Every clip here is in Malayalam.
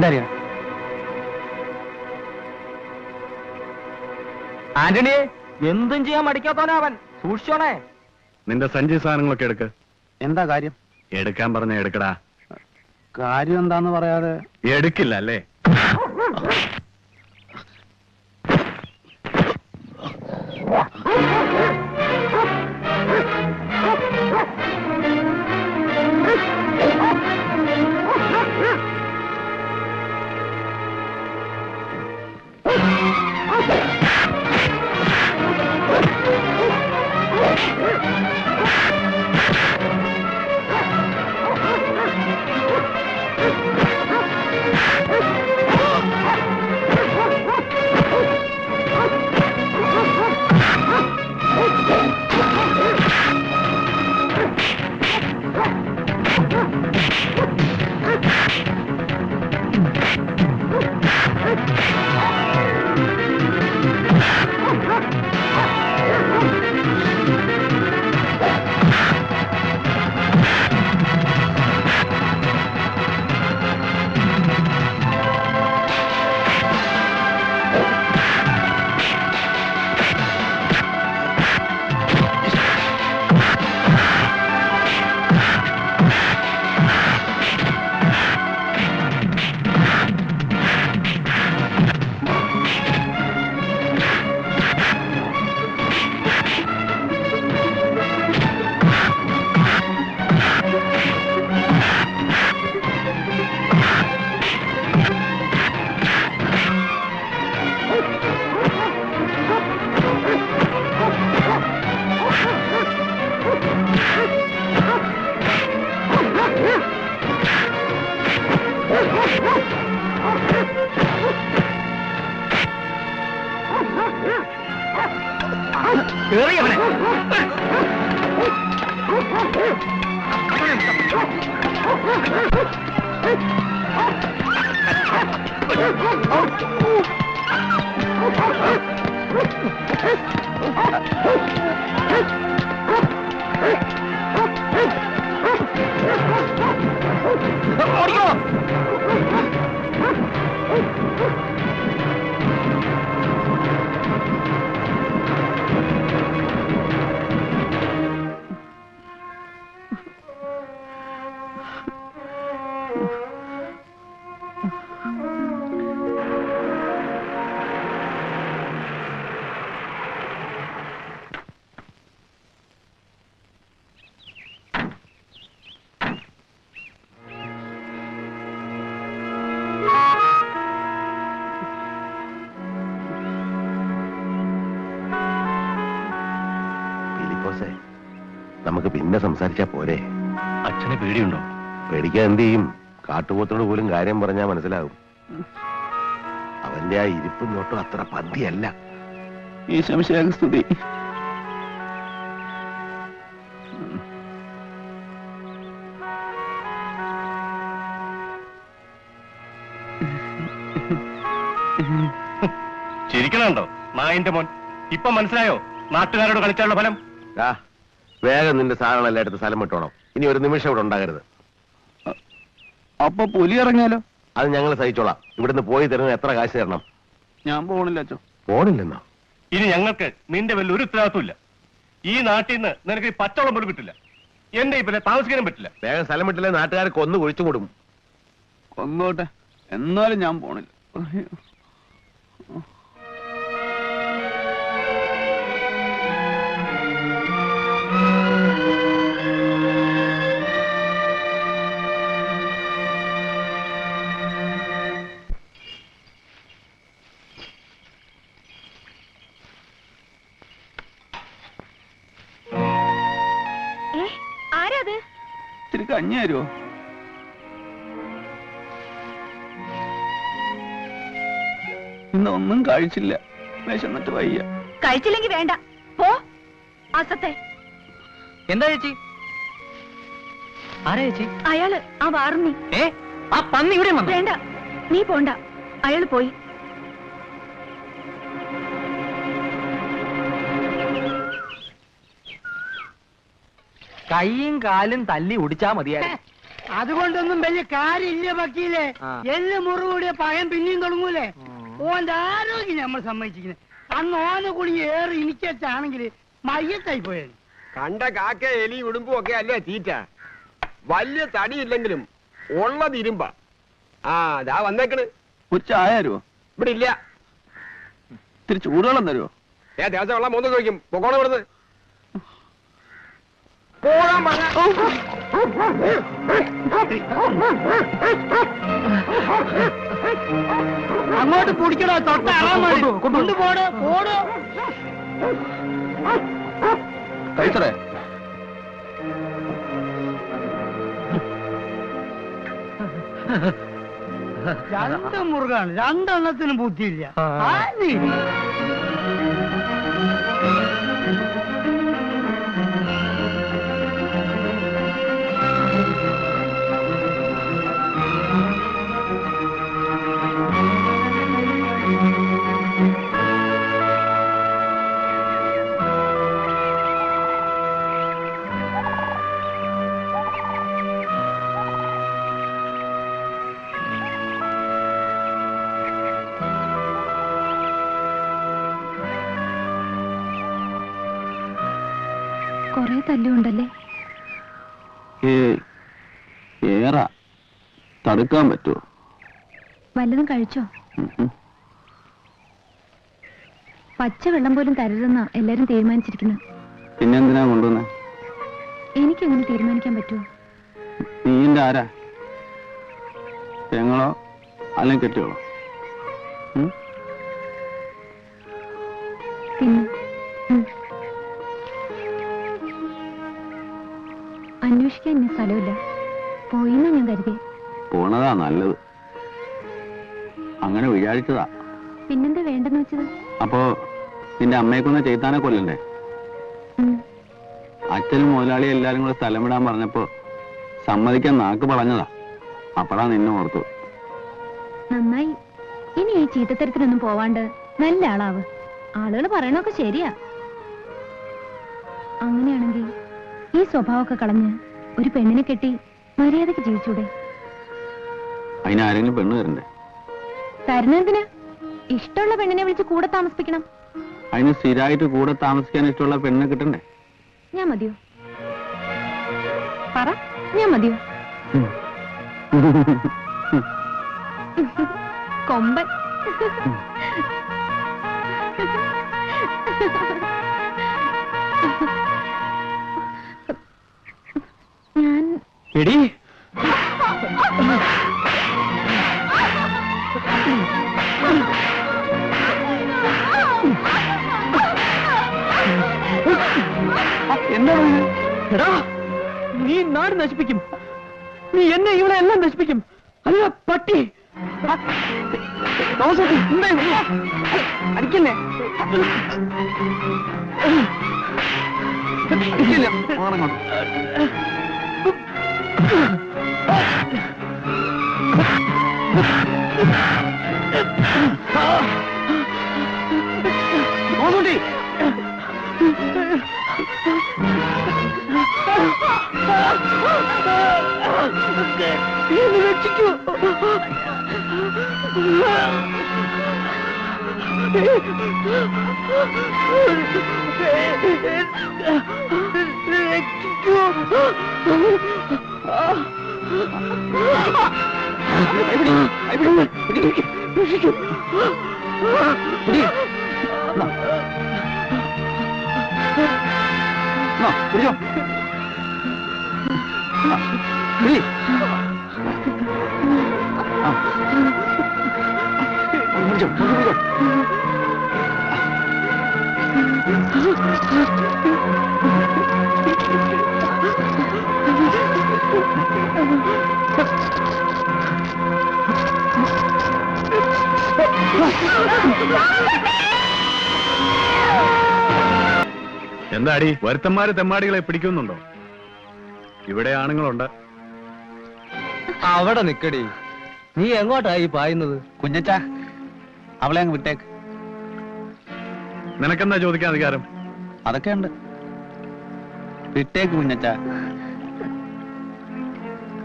എന്താ ആന്റണി? എന്തും ചെയ്യാൻ മടിക്കാത്തവനവൻ, സൂക്ഷിച്ചോണേ. നിന്റെ സഞ്ചി സാധനങ്ങളൊക്കെ എടുക്ക്. എന്താ കാര്യം? എടുക്കാൻ പറഞ്ഞ എടുക്കടാ. കാര്യം എന്താന്ന് പറയാതെ എടുക്കില്ല അല്ലേ? നമുക്ക് പിന്നെ സംസാരിച്ചാ പോരെ? അച്ഛനെ പേടിയുണ്ടോ? പേടിക്കാൻ എന്ത് ചെയ്യും? കാട്ടുപോത്തോട് പോലും കാര്യം പറഞ്ഞാൽ മനസ്സിലാകും. അവന്റെ ആ ഇരിപ്പും നോട്ടും അത്ര പന്തിയല്ല. ഈ ശംശയാഗസ്തുതി. ചിരിക്കണുണ്ടോ നായിന്റെ മോൻ? ഇപ്പൊ മനസ്സിലായോ നാട്ടുകാരോട് കളിച്ചാലുള്ള ഫലം? വേഗം നിന്റെ സാധനങ്ങളെല്ലാം എടുത്ത് സ്ഥലം വിട്ടോണം. ഇനി ഒരു നിമിഷം ഇവിടെ ഉണ്ടാകരുത്. അപ്പൊ പുലി ഇറങ്ങിയാലോ? അത് ഞങ്ങൾ സഹിച്ചോളാം. ഇവിടുന്ന് പോയി തരുന്ന എത്ര കാശ് തരണം? ഞാൻ പോണില്ല അച്ഛോ. പോണില്ലെന്നോ? ഇനി ഞങ്ങൾക്ക് നിന്റെ വലിയ ഒരു ഉത്തരവാദിത്വമില്ല. ഈ നാട്ടിൽ നിന്ന് നിനക്ക് പച്ചവളം പോലും കിട്ടില്ല. എന്റെ ഇപ്പൊ താമസിക്കാനും പറ്റില്ല. വേഗം സ്ഥലം വിട്ടില്ലേ നാട്ടുകാർ കൊന്നു കുഴിച്ചു കൊടുക്കും. കൊന്നോട്ടെ, എന്നാലും ഞാൻ പോണില്ല. ഇത്തിരി കഞ്ഞി തരുമോ? ഇന്നൊന്നും കഴിച്ചില്ല, വിശന്നിട്ട് വയ്യ. കഴിച്ചില്ലെങ്കിൽ വേണ്ട, പോ. അസത്തെ എന്താ ചേച്ചി? ആരാ ചേച്ചി? അയാള് ആ വാറുണ്ണി. ആ പന്നി ഇവിടെ വന്നു. വേണ്ട, നീ പോണ്ട, അയാള് പോയി. കൈയും കാലും തല്ലി ഒടിച്ചാ മതിയായിരുന്നു. അതുകൊണ്ടൊന്നും വലിയ കാര്യമില്ല വക്കീലെ. എല്ല് മുറിവ് കൂടിയ പയം പിന്നെയും തുടങ്ങൂലേ. ഓന്റെ ആരോഗ്യം നമ്മൾ സമ്മതിച്ചിരിക്കുന്നത്. അന്ന് ഓനെ കുടുങ്ങി ഏറി ഇനിക്കാണെങ്കിൽ മയ്യത്തായി പോയത്. കണ്ട കാക്ക എലി ഉടുമ്പും ഒക്കെ അല്ലേ തീറ്റ. വലിയ തടിയില്ലെങ്കിലും ഉള്ളത് ഇരുമ്പ. ആ ദാ വന്നേക്കണ്. ഒരു ചായ തരുമോ? ഇവിടെ ഇല്ല. ഇത്തിരി ചൂടുവെള്ളം തരുമോ? ദിവസം വെള്ളം മൂന്ന് ചോദിക്കും. പൊക്കോണം ഇവിടുന്ന്. പോകാൻ പറഞ്ഞ അങ്ങോട്ട് കുടിക്കണോ? തൊട്ടാളാൻ കൊണ്ടുപോടോ പോടോ. കഴിച്ചറേ. രണ്ട് മുറുകാണ്, രണ്ടെണ്ണത്തിനും ബുദ്ധിയില്ല. കൊറേ തല്ലുണ്ടല്ലേ? ഏറാ തടുക്കാൻ പറ്റുമോ? വല്ലതും കഴിച്ചോ? പച്ച വെള്ളം പോലും തരരുതെന്നാ എല്ലാരും തീരുമാനിച്ചിരിക്കുന്നത്. പിന്നെന്തിനാ കൊണ്ടുവന്നേ? എനിക്കെങ്ങനെ തീരുമാനിക്കാൻ പറ്റുമോ? നീന്റെ ആരാ? പെങ്ങളോ അല്ലെങ്കിൽ കെട്ടിയോളോ? പിന്നെ അന്വേഷിക്കാൻ ഇനി സ്ഥലമില്ല. പോയിന്നാ ഞാൻ കരുതി. പോണതാ നല്ലത്. അങ്ങനെ വിചാരിച്ചതാ. പിന്നെന്താ വേണ്ടെന്ന് വെച്ചത്? അപ്പോ നിന്റെ അമ്മയെക്കൊന്ന് ചെയ്താനെ കൊല്ലണ്ടേ? അച്ഛനും മുതലാളി എല്ലാരും കൂടെ സ്ഥലം വിടാൻ പറഞ്ഞപ്പോ സമ്മതിക്കാൻ നാക്ക് പറഞ്ഞതാ. അപ്പഴാ നിന്നെ ഓർത്തു. നന്നായി. ഇനി ഈ ചീത്തത്തരത്തിനൊന്നും പോവാണ്ട് നല്ല ആളാവ്. ആളുകൾ പറയണൊക്കെ ശരിയാ. അങ്ങനെയാണെങ്കിൽ ഈ സ്വഭാവമൊക്കെ കളഞ്ഞ് ഒരു പെണ്ണിനെ കെട്ടി മര്യാദക്ക് ജീവിച്ചൂടെ? അതിനാരെങ്കിലും പെണ്ണ് തരണ്ടേ? തരുന്നെന്തിനാ? ഇഷ്ടമുള്ള പെണ്ണിനെ വിളിച്ച് കൂടെ താമസിപ്പിക്കണം. അതിന് സ്ഥിരമായിട്ട് കൂടെ താമസിക്കാൻ ഇഷ്ടമുള്ള പെണ്ണിനെ കിട്ടണ്ടേ? ഞാൻ മതിയോ? പറ, ഞാൻ മതിയോ? കൊമ്പൻ. ഞാൻ എടി എന്താണ് എടാ, നീ നാട് നശിപ്പിക്കും. നീ എന്നെ ഇവിടെ എല്ലാം നശിപ്പിക്കും. അല്ല പട്ടി. അടിക്കല്ലേ? അടിക്കില്ല. മാറങ്ങോട്ട്. മോസൂട്ടി, രക്ഷിക്കൂ. എന്താടി വരുത്തന്മാര് തെമ്മാടികളെ പിടിക്കുന്നുണ്ടോ? ഇവിടെ ആണുങ്ങളുണ്ട്. അവിടെ നിക്കടി. നീ എങ്ങോട്ടായി പായുന്നത്? കുഞ്ഞച്ചാ, അവളെ അങ്ങ് വിട്ടേക്ക്. നിനക്കെന്താ ചോദിക്കാൻ അധികാരം? അതൊക്കെ ഉണ്ട്. വിട്ടേക്ക് കുഞ്ഞച്ചാ.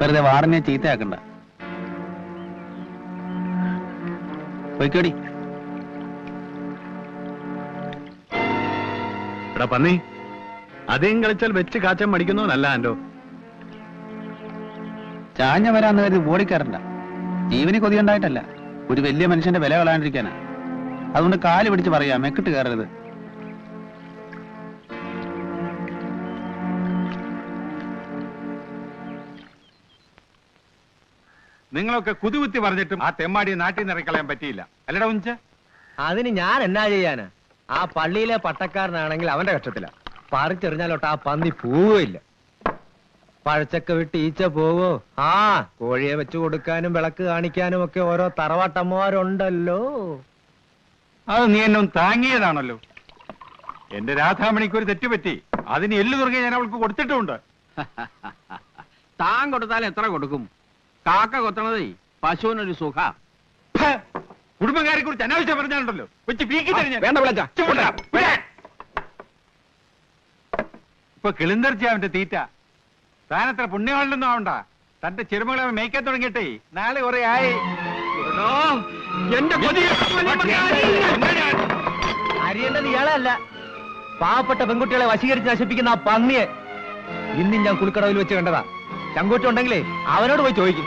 വെറുതെ വാറിനെ ചീത്തയാക്കണ്ട. പോയിക്കോടി. എടാ പന്നി, അധികം കളിച്ചാൽ വെച്ച് കാച്ചാൻ മടിക്കുന്നവനല്ല ആൻഡോ. ചാഞ്ഞ വരാന്ന് കരുതി ഓടിക്കയറണ്ട. ജീവന് കൊതിയുണ്ടായിട്ടല്ല, ഒരു വലിയ മനുഷ്യന്റെ വില കളയാണ്ടിരിക്കാനാ. അതുകൊണ്ട് കാല് പിടിച്ച് പറയാ, മെക്കിട്ട് കയറരുത്. നിങ്ങളൊക്കെ കുതികുത്തി പറഞ്ഞിട്ടും ആ തെമ്മാടിയെ നാട്ടിൽ നിന്ന് ഇറക്കളയാൻ പറ്റിയില്ല അല്ലടാ ഉഞ്ച. അതിന് ഞാൻ എന്നാ ചെയ്യാനാ? ആ പള്ളിയിലെ പട്ടക്കാരനാണെങ്കിൽ അവന്റെ കക്ഷത്തില. പറിച്ചെറിഞ്ഞാലോട്ട് ആ പന്നി പോവുകയില്ല. പഴച്ചക്ക വിട്ട് ഈച്ച പോവോ? ആ കോഴിയെ വെച്ചു കൊടുക്കാനും വിളക്ക് കാണിക്കാനും ഒക്കെ ഓരോ തറവാട്ടമ്മമാരുണ്ടല്ലോ. അത് നീ എന്നെ ഒന്ന് താങ്ങിയതാണല്ലോ. എന്റെ രാധാമണിക്ക് ഒരു തെറ്റുപറ്റി, അതിന് എല്ലു തുറകെ ഞാൻ അവൾക്ക് കൊടുത്തിട്ടുമുണ്ട്. താൻ കൊടുത്താൽ എത്ര കൊടുക്കും? കാക്ക കൊത്തണതേ പശുവിനൊരു സുഖ. കുടുംബക്കാരെ കുറിച്ച് അനാവശ്യം പറഞ്ഞാലുണ്ടല്ലോ വെച്ച് പീക്കി തരിഞ്ഞ വേണ്ട വിളച്ച ഇപ്പൊ കിളിന്തർച്ച അവന്റെ തീറ്റ. താനത്ര പുണ്യമാണെന്നൊന്നും ആവണ്ട. തന്റെ ചെറുമകളെ അവൻ മേയ്ക്കാൻ തുടങ്ങിയിട്ടേ നാളെ കുറെ ആയി. എന്റെ അറിയേണ്ടത് ഇയാളല്ല, പാവപ്പെട്ട പെൺകുട്ടികളെ വശീകരിച്ച് നശിപ്പിക്കുന്ന ആ പന്നിയെ ഇന്നും ഞാൻ കുളിക്കടവിൽ വെച്ച് കണ്ടതാ. ചങ്കൂറ്റം ഉണ്ടെങ്കിലേ അവനോട് പോയി ചോദിക്കും.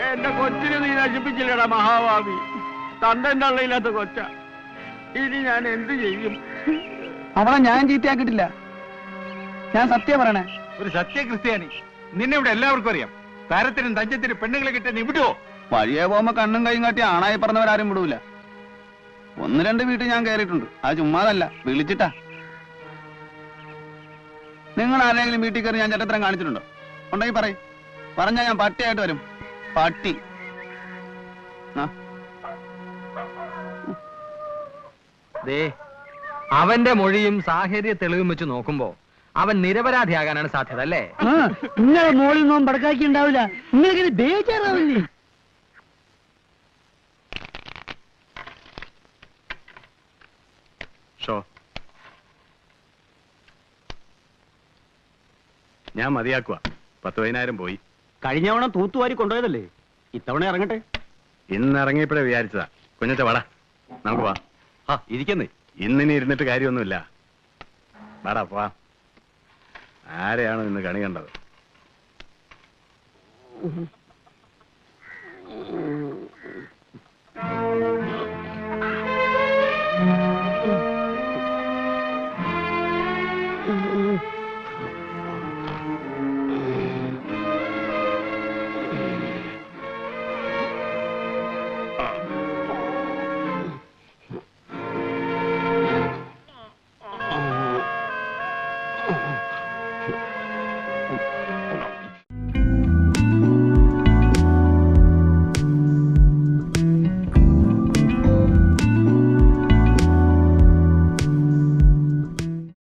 എന്റെ കൊച്ചിനെ നീ നശിപ്പിച്ചില്ലടാ മഹാഭാവി. തന്തന്റെ ഉള്ളയില്ലാത്ത കൊച്ച. ഇനി ഞാൻ എന്ത് ചെയ്യും? അവളെ ഞാൻ ചീത്തയാക്കിയിട്ടില്ല, ഞാൻ സത്യം പറയണേ. ഒരു സത്യക്രിസ്ത്യാനി. നിന്നെ ഇവിടെ എല്ലാവർക്കും അറിയാം. താരത്തിനും തഞ്ചത്തിനും പെണ്ണുങ്ങളെ കിട്ടാൻ നീ വിടുവോ? വഴിയെ പോകുമ്പോ കണ്ണും കൈയും കാട്ടി ആണായി പറഞ്ഞവരാരും വിടൂല. 1-2 വീട്ടിൽ ഞാൻ കയറിയിട്ടുണ്ട്. അത് ചുമ്മാതല്ല, വിളിച്ചിട്ടാ. നിങ്ങൾ ആരെങ്കിലും വീട്ടിൽ കയറി ഞാൻ ചട്ടത്തരം കാണിച്ചിട്ടുണ്ടോ? ഉണ്ടെങ്കിൽ പറയും. പറഞ്ഞാ ഞാൻ പട്ടിയായിട്ട് വരും. പട്ടി. അവന്റെ മൊഴിയും സാഹചര്യ തെളിവും വെച്ച് നോക്കുമ്പോ അവൻ നിരപരാധിയാകാനാണ് സാധ്യത അല്ലേ? നിങ്ങളെ മോളിൽ നിന്നും പടക്കാക്കി ഉണ്ടാവില്ല. നിങ്ങളിങ്ങനെ ബേജാറാവില്ലേ? ഞാൻ മതിയാക്കുക. 10,000 പോയി. കഴിഞ്ഞ തവണ തൂത്തുവാരി കൊണ്ടുപോയതല്ലേ, ഇത്തവണ ഇറങ്ങട്ടെ. ഇന്ന് ഇറങ്ങിയപ്പോഴേ വിചാരിച്ചതാ. കുഞ്ഞത്തെ വാടാ, നമുക്ക് വാ. ഇരിക്കുന്നേ. ഇന്നിനി ഇരുന്നിട്ട് കാര്യമൊന്നുമില്ല. വാടാ വാ. ആരെയാണ് ഇന്ന് കണി കണ്ടത്?